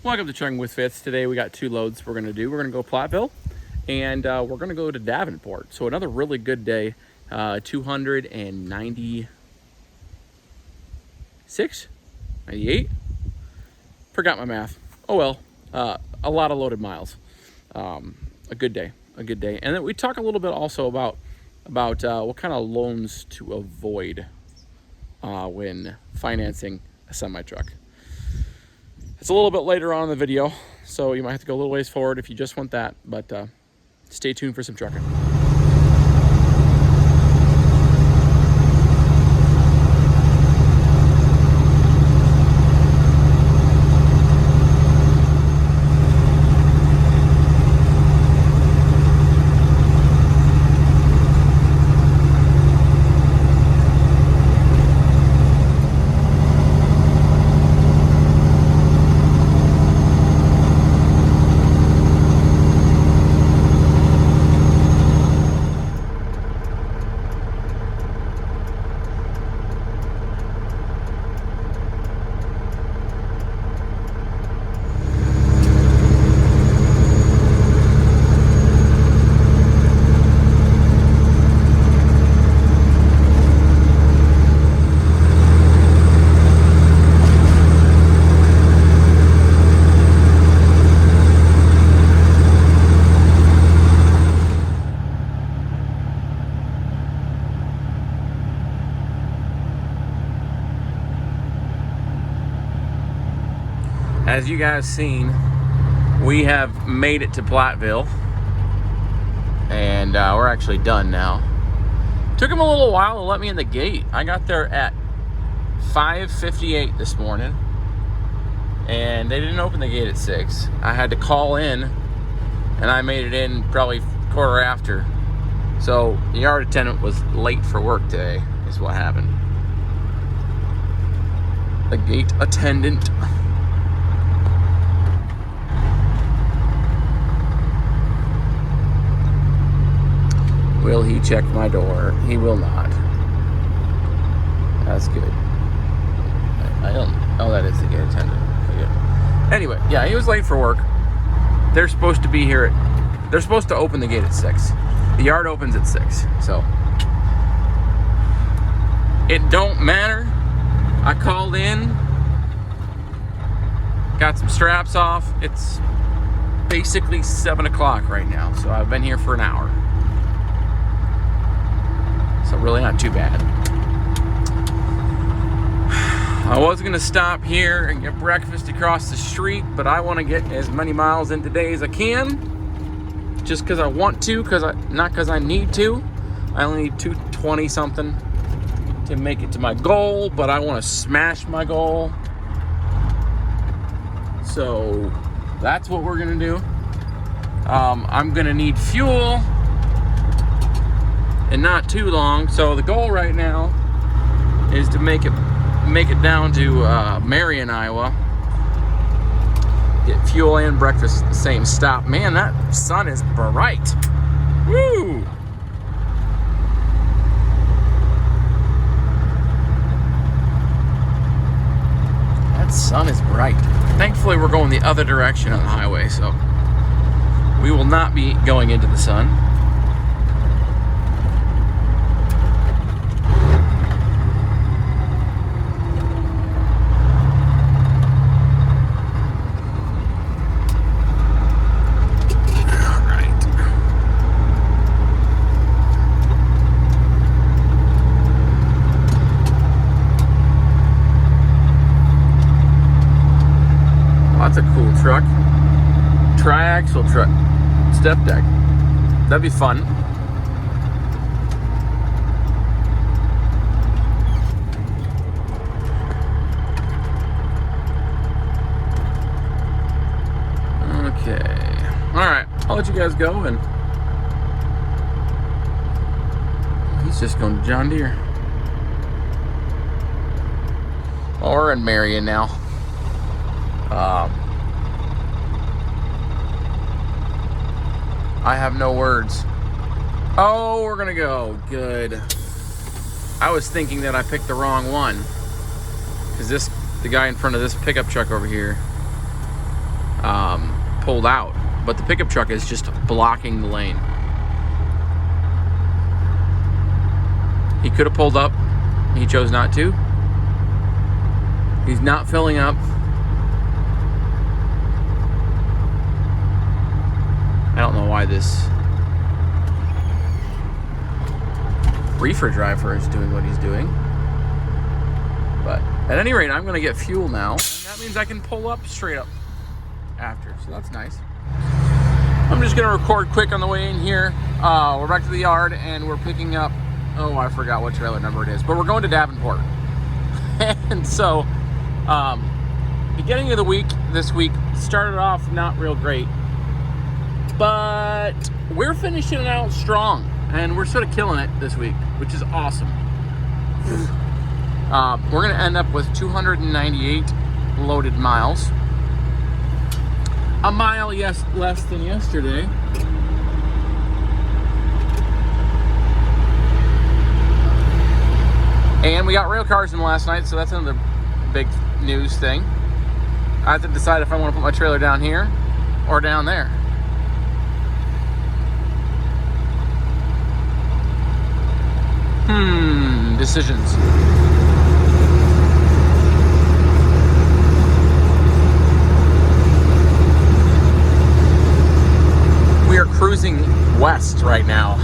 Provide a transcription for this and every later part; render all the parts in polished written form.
Welcome to Trucking with Fitz. Today we got two loads we're going to do. We're going to go Platteville and we're going to go to Davenport. So another really good day. 296, 98. Forgot my math. Oh well. A lot of loaded miles. A good day. A good day. And then we talk a little bit also about what kind of loans to avoid when financing a semi-truck. It's a little bit later on in the video, so you might have to go a little ways forward if you just want that, but stay tuned for some trucking. As you guys seen, we have made it to Platteville, and we're actually done now. Took them a little while to let me in the gate. I got there at 5:58 this morning, and they didn't open the gate at 6. I had to call in, and I made it in probably quarter after. So the yard attendant was late for work today, is what happened. The gate attendant. Will he check my door? He will not. That's good. I don't... Oh, that is the gate attendant. Yeah. Anyway, yeah, he was late for work. They're supposed to be here at... They're supposed to open the gate at 6. The yard opens at 6, so... It don't matter. I called in. Got some straps off. It's basically 7 o'clock right now, so I've been here for an hour. So really not too bad. I was gonna stop here and get breakfast across the street, but I want to get as many miles in today as I can. Just because I want to, not because I need to. I only need 220 something to make it to my goal, but I want to smash my goal. So that's what we're gonna do. I'm gonna need fuel. And not too long. So the goal right now is to make it down to Marion, Iowa. Get fuel and breakfast at the same stop. Man, that sun is bright. Woo! That sun is bright. Thankfully, we're going the other direction on the highway, so we will not be going into the sun. That's a cool truck. Tri-axle truck. Step deck. That'd be fun. Okay. Alright. I'll let you guys go, and he's just going to John Deere. Well, we're in Marion now. I have no words. Oh, we're gonna go. Good. I was thinking that I picked the wrong one, because the guy in front of this pickup truck over here pulled out, but the pickup truck is just blocking the lane. He could have pulled up. He chose not to. He's not filling up. I don't know why this reefer driver is doing what he's doing. But at any rate, I'm going to get fuel now. And that means I can pull up straight up after. So that's nice. I'm just going to record quick on the way in here. We're back to the yard and we're picking up, oh, I forgot what trailer number it is, but we're going to Davenport. And so, beginning of the week, this week, started off not real great. But we're finishing it out strong, and we're sort of killing it this week, which is awesome. We're going to end up with 298 loaded miles. A mile less than yesterday. And we got rail cars in last night, so that's another big news thing. I have to decide if I want to put my trailer down here or down there. Decisions. We are cruising west right now.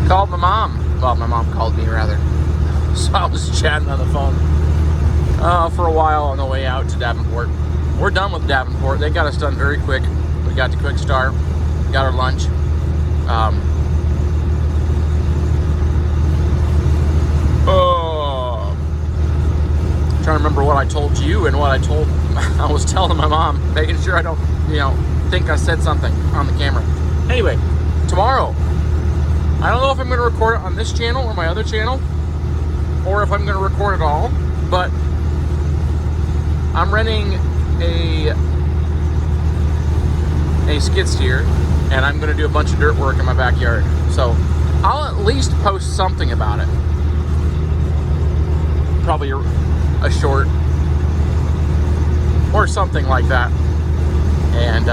Called my mom. Well, my mom called me rather. So I was chatting on the phone for a while on the way out to Davenport. We're done with Davenport. They got us done very quick. We got to Quick Start, got our lunch. Trying to remember what I told you and what I was telling my mom, making sure I don't, think I said something on the camera. Anyway, tomorrow, I don't know if I'm going to record it on this channel or my other channel, or if I'm going to record it all, but I'm renting a skid steer, and I'm going to do a bunch of dirt work in my backyard. So I'll at least post something about it. Probably a short or something like that. And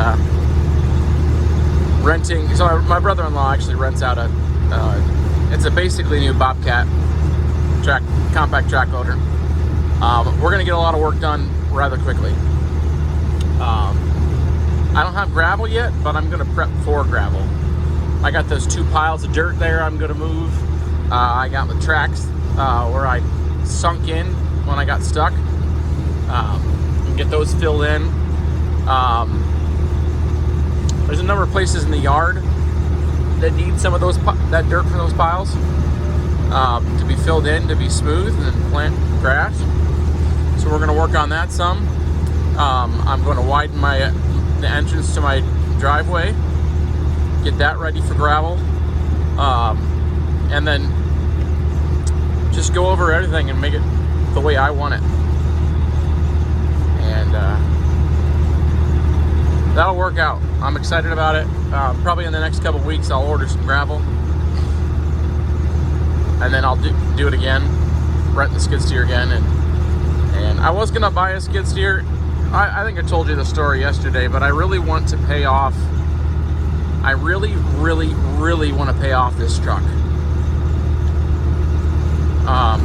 renting, so my brother-in-law actually rents out it's a basically new Bobcat compact track loader. We're gonna get a lot of work done rather quickly. I don't have gravel yet, but I'm gonna prep for gravel. I got those 2 piles of dirt there I'm gonna move. I got the tracks where I sunk in when I got stuck. Get those filled in. There's a number of places in the yard that need some of that dirt from those piles to be filled in, to be smooth, and then plant grass. So we're going to work on that some. I'm going to widen the entrance to my driveway, get that ready for gravel, and then just go over everything and make it the way I want it. And that'll work out. I'm excited about it. Probably in the next couple weeks I'll order some gravel, and then I'll do it again, rent the skid steer again. And I was gonna buy a skid steer. I think I told you the story yesterday, but I really want to pay off. I really want to pay off this truck. I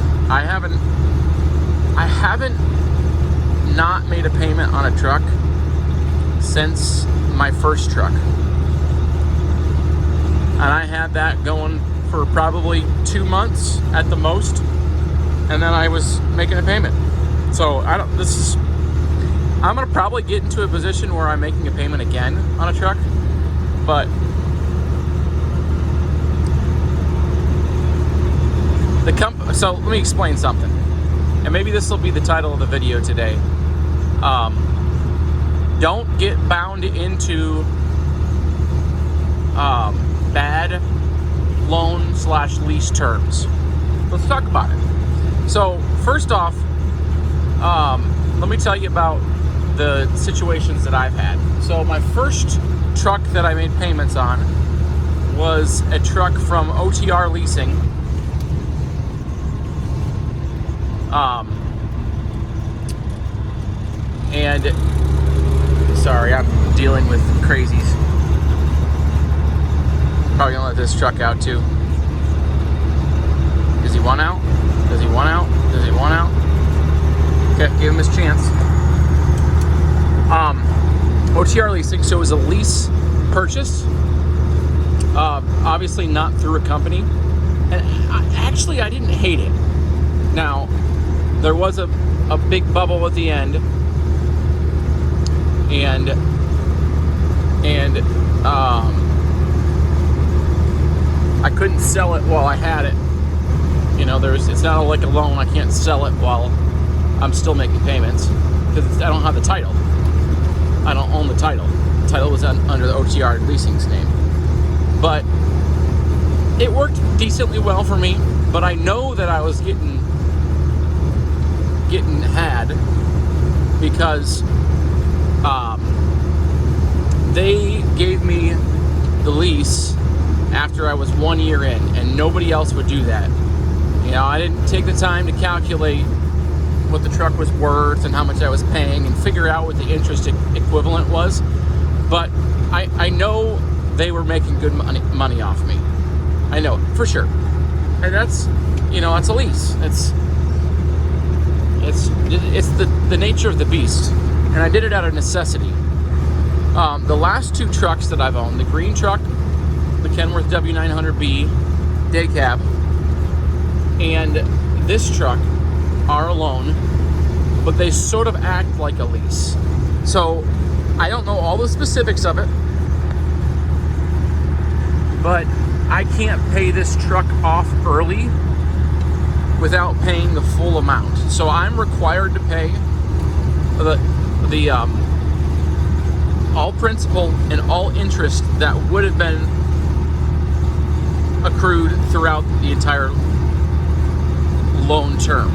haven't not made a payment on a truck since my first truck. And I had that going for probably 2 months at the most, and then I was making a payment. So I'm gonna probably get into a position where I'm making a payment again on a truck, but so let me explain something, and maybe this will be the title of the video today. Don't get bound into bad loan/lease terms. Let's talk about it. So first off, let me tell you about the situations that I've had. So my first truck that I made payments on was a truck from OTR Leasing. And Sorry, I'm dealing with crazies. Probably gonna let this truck out too. Does he want out? Does he want out? Does he want out? Okay, give him his chance. OTR leasing, so it was a lease purchase. Obviously not through a company. And I didn't hate it. Now, there was a big bubble at the end. And I couldn't sell it while I had it. You know, it's not like a loan. I can't sell it while I'm still making payments because I don't have the title. I don't own the title. The title was under the OTR Leasing's name. But it worked decently well for me. But I know that I was getting had because they gave me the lease after I was 1 year in, and nobody else would do that. You know, I didn't take the time to calculate what the truck was worth and how much I was paying and figure out what the interest equivalent was. But I know they were making good money off me. I know for sure. And that's, you know, that's a lease. It's the nature of the beast. And I did it out of necessity. The last two trucks that I've owned, the green truck, the Kenworth W900B day cab, and this truck are a loan, but they sort of act like a lease. So I don't know all the specifics of it, but I can't pay this truck off early without paying the full amount. So I'm required to pay the all principal and all interest that would have been accrued throughout the entire loan term.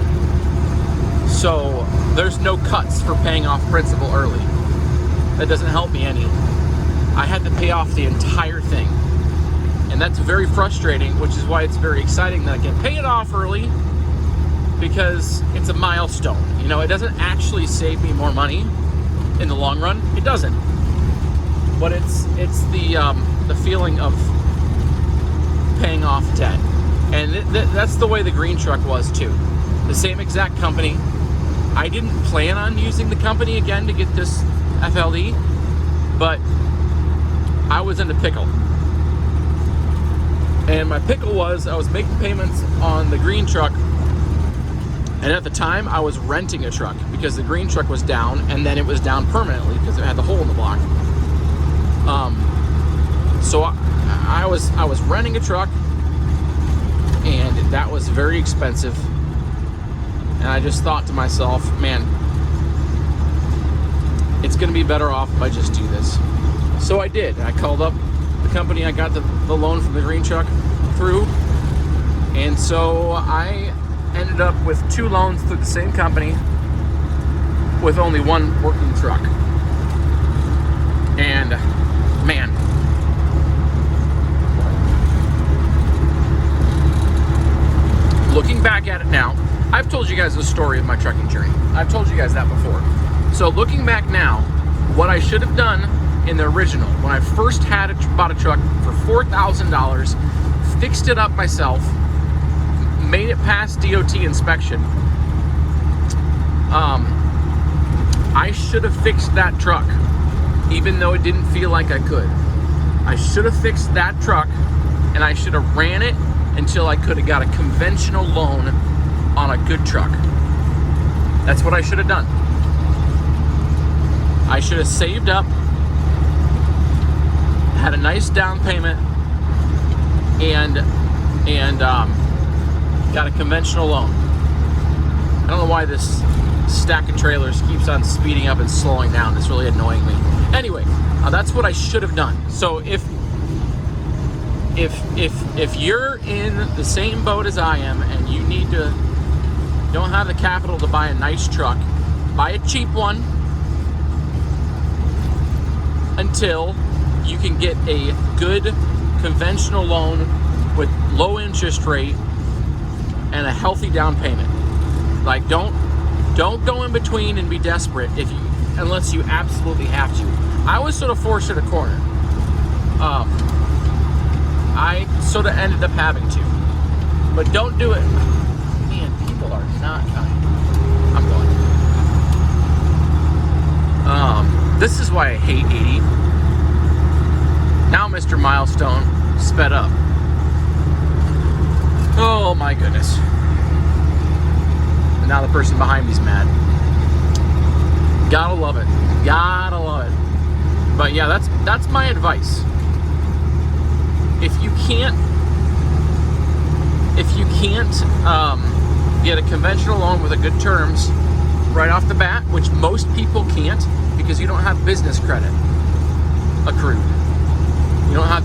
So there's no cuts for paying off principal early. That doesn't help me any. I had to pay off the entire thing. And that's very frustrating, which is why it's very exciting that I can pay it off early, because it's a milestone. You know, it doesn't actually save me more money in the long run. It doesn't. But it's the feeling of paying off debt. And that's the way the green truck was too. The same exact company. I didn't plan on using the company again to get this FLE, but I was in a pickle. And my pickle was I was making payments on the green truck, and at the time I was renting a truck because the green truck was down, and then it was down permanently because it had the hole in the block. So I was renting a truck, and that was very expensive. And I just thought to myself, man, it's going to be better off if I just do this. So I did. I called up the company I got the loan from the green truck through, and so I ended up with two loans through the same company with only one working truck. And man, looking back at it now, I've told you guys the story of my trucking journey. I've told you guys that before. So looking back now, what I should have done in the original, when I first bought a truck for $4,000, fixed it up myself, made it past DOT inspection, I should have fixed that truck, even though it didn't feel like I could. I should have fixed that truck, and I should have ran it until I could have got a conventional loan on a good truck. That's what I should have done. I should have saved up, had a nice down payment, and got a conventional loan. I don't know why this stack of trailers keeps on speeding up and slowing down. It's really annoying me. Anyway, that's what I should have done. So if you're in the same boat as I am and you don't have the capital to buy a nice truck, buy a cheap one until you can get a good conventional loan with low interest rate and a healthy down payment. Like, don't go in between and be desperate. unless you absolutely have to. I was sort of forced in a corner. I sort of ended up having to. But don't do it. Man, people are not kind. I'm going. This is why I hate 80. Now Mr. Milestone sped up. Oh my goodness. And now the person behind me's mad. Gotta love it. Gotta love it. But yeah, that's my advice. If you can't get a conventional loan with a good terms right off the bat, which most people can't because you don't have business credit accrued. You don't have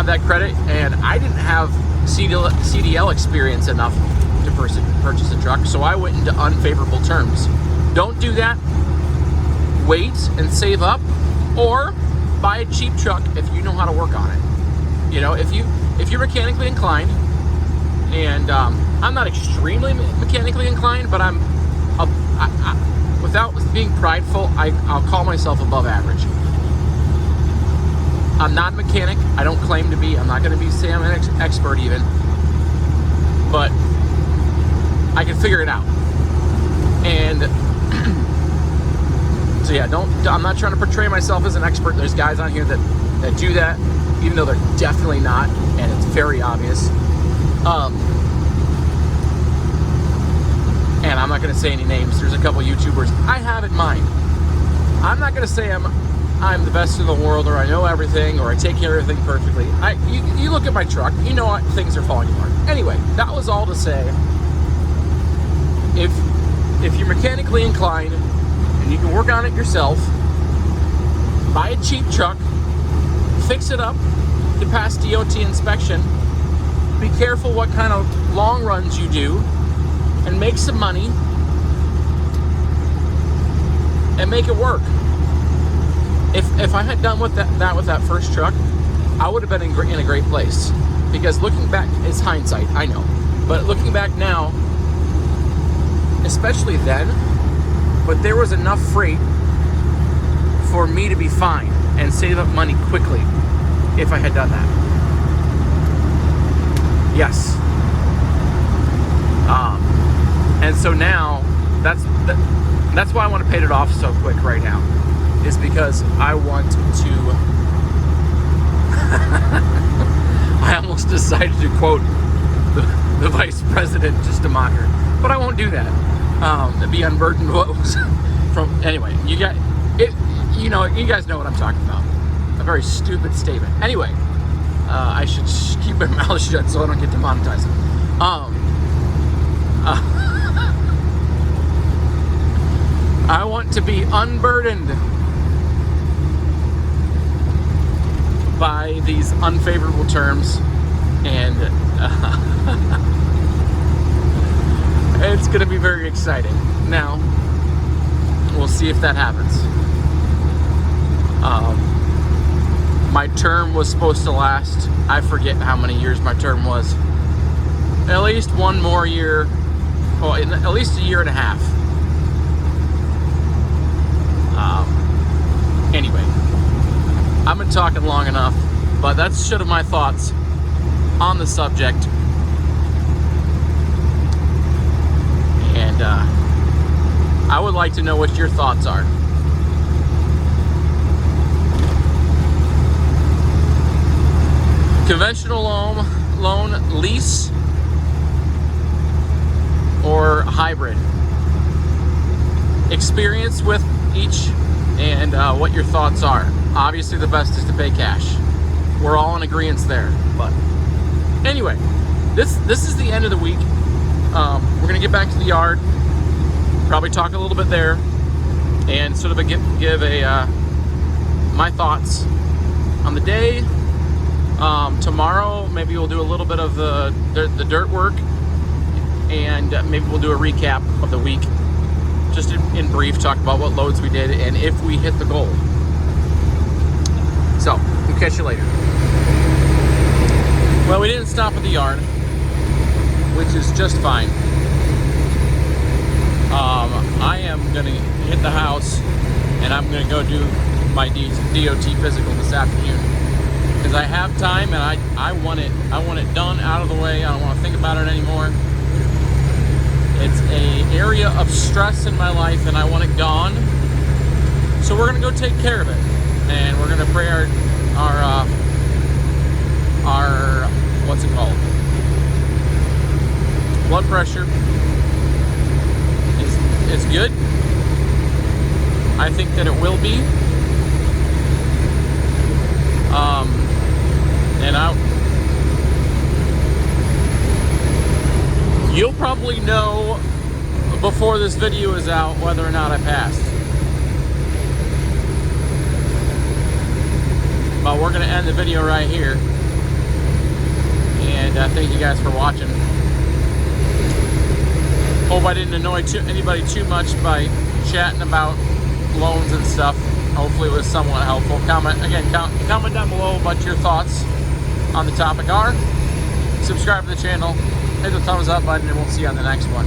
that credit, and I didn't have CDL experience enough to purchase a truck, so I went into unfavorable terms. Don't do that. Wait and save up, or buy a cheap truck if you know how to work on it. You know, if you're mechanically inclined, and I'm not extremely mechanically inclined, but without being prideful, I'll call myself above average. I'm not a mechanic. I don't claim to be. I'm not going to say I'm an expert even, but I can figure it out. And so yeah, I'm not trying to portray myself as an expert. There's guys on here that do that, even though they're definitely not, and it's very obvious. And I'm not going to say any names. There's a couple YouTubers I have in mind. I'm not going to say I'm the best in the world, or I know everything, or I take care of everything perfectly. You look at my truck, you know things are falling apart. Anyway, that was all to say, if you're mechanically inclined and you can work on it yourself, buy a cheap truck, fix it up to pass DOT inspection, be careful what kind of long runs you do, and make some money and make it work. If I had done with that first truck, I would have been in a great place. Because looking back, it's hindsight, I know. But looking back now, especially then, but there was enough freight for me to be fine and save up money quickly if I had done that. Yes. And so now, that's why I want to pay it off so quick right now. Is because I want to I almost decided to quote the vice president just to mock her, but I won't do that. To be unburdened what was from anyway. You guys know what I'm talking about. A very stupid statement. Anyway, I should keep my mouth shut so I don't get demonetized. I want to be unburdened by these unfavorable terms, and it's going to be very exciting. Now, we'll see if that happens. My term was supposed to last, I forget how many years my term was. At least one more year, well, at least a year and a half. Anyway, I've been talking long enough, but that's sort of my thoughts on the subject. And I would like to know what your thoughts are. Conventional loan, lease, or hybrid? Experience with each, and what your thoughts are. Obviously, the best is to pay cash. We're all in agreement there. But anyway, this is the end of the week. We're gonna get back to the yard. Probably talk a little bit there, and sort of give my thoughts on the day. Tomorrow, maybe we'll do a little bit of the dirt work, and maybe we'll do a recap of the week. Just in brief, talk about what loads we did and if we hit the goal. So, we'll catch you later. Well, we didn't stop at the yard, which is just fine. I am going to hit the house and I'm going to go do my DOT physical this afternoon, because I have time and I want it done, out of the way. I don't want to think about it anymore. It's an area of stress in my life and I want it gone. So we're going to go take care of it, and we're going to pray our what's it called? Blood pressure is good. I think that it will be. And you'll probably know before this video is out whether or not I passed. But we're going to end the video right here. And thank you guys for watching. Hope I didn't annoy anybody too much by chatting about loans and stuff. Hopefully it was somewhat helpful. Comment down below what your thoughts on the topic are. Subscribe to the channel. Hit the thumbs up button, and we'll see you on the next one.